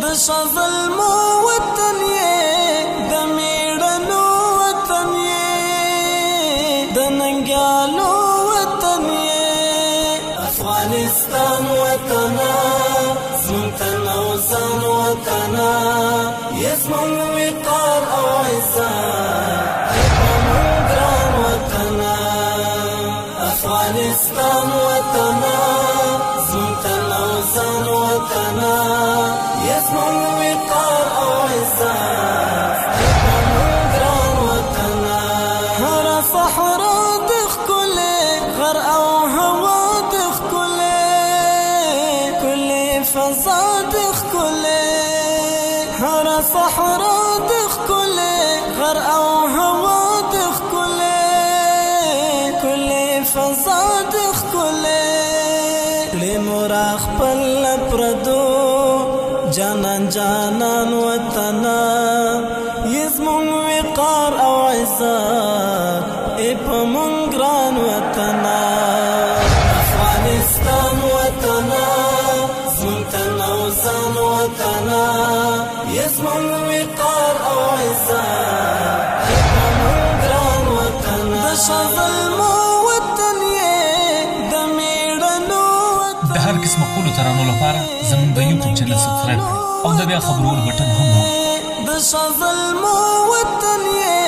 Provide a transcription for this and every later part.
د شغل مو وطن یې د میړنو وطن یې د ننګیالو وطن یې افغانستان وطنا زمونږ تن او ځان وطنا یې زمونږ وقار او عزت زمونږ ګران وطنا افغانستان وطنا زمونږ تن او ځان وطنا یې زمونږ وقار او عزت زمونږ ګران وطنا هر صحرا د ښکلې غر او هوا د ښکلې کلې فضا د ښکلې هر صحرا د ښکلې غر او هوا د ښکلې کلې فضا د ښکلې کړې مورا خپل پردو جانان جانان وطنا یې زمونږ وقار او عزت ای په مونږ ګران وطنا افغانستان وطنا زمونږ تن او ځان وطنا یې زمونږ وقار او عزت ای په مونږ ګران وطنا د شغل مو وطن یې د میړنو د هر قسمه خپلو ترانو لپاره زموږ د یوټیوب چینل سبسکرایب کړئ او د بیا خبرولو بټن هم ووهئ د شغل مو وطن یې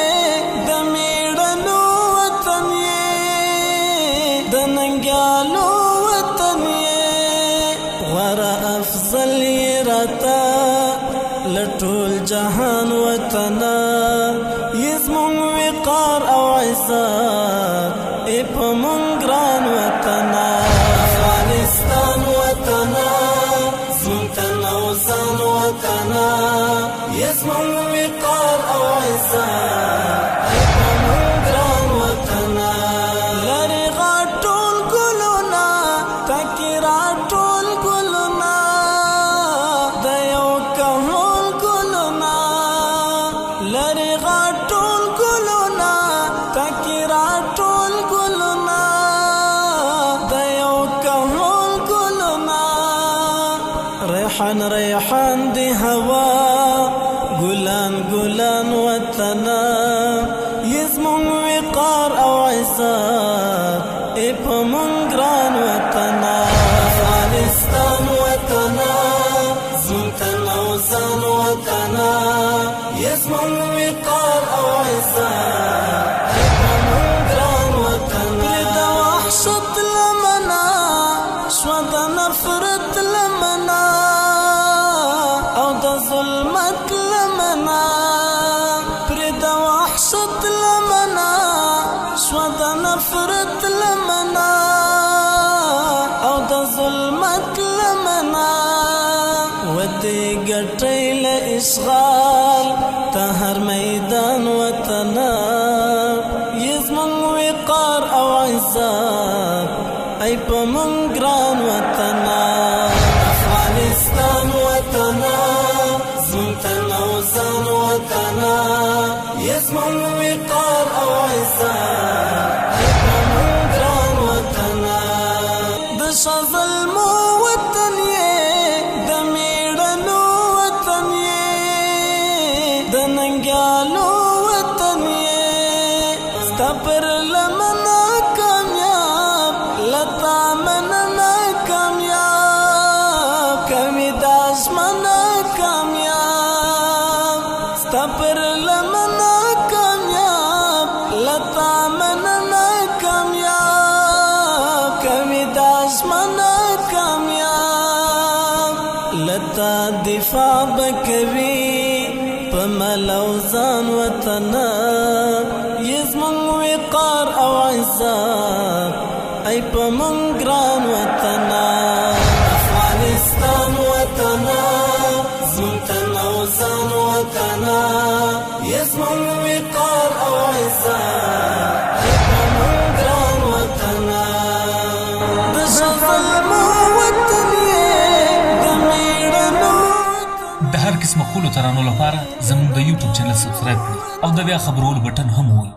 د میړنو وطن یې د ننګیالو وطن یې غوره افضل یې راته له ټول جهان وطنا یې زمونږ وقار او عزت ای په مونږ ګران وطنا افغانستان وطنا زمونږ تن او ځان وطنا یې زمونږ وقار او عزت ای په مونږ ګران وطنا لرې غاټ ټول ګلونه تکې را ټول ګلونه د یو کهول ګلونه لرې غاټ ټول ګلونه تکې را ټول ګلونه د یو کهول ګلونه ریحان ریحان دی هوا ګلان ګلان وطنا یې زمونږ وقار او عزت ای په مونږ ګران وطنا افغانستان وطنا زمونږ تن او ځان وطنا یې زمونږ وقار او عزت ای په مونږ ګران وطنا د وحشت لمنه شوه د نفرت لمنه او د ظلمت لمنه پرې د وحشت لمنه شوه د نفرت لمنه او د ظلمت لمنه ودې ګټۍ له اشغال ته هر میدان وطنا یې زمونږ وقار او عزت ای په مونږ ګران وطنا افغانستان وطنا زمونږ تن او ځان وطنا یې زمونږ وقار او عزت ای په مونږ ګران وطنا د شغل مو وطن یې د میړنو وطن یې د ننګیالو وطن یې ستا پر لمنه کامیاب لتا مننه کامیاب کوي دا ژمنه کامیاب ستا پر لمنه کامیاب لتا مننه کامیاب کوي دا ژمنه کامیاب لتا دفاع بکوي په مال او ځان وطنا یې زمونږ وقار او عزت ای په مونږ ګران وطنا افغانستان وطنا زمونږ تن او ځان وطنا یې زمونږ وقار او عزت ای په مونږ ګران وطنا د شغل مو وطن یې د میړنو د هر قسمه خپلو ترانو لپاره زموږ د یوټیوب چینل سبسکرایب کړئ او د بیا خبرولو بټن هم ووهئ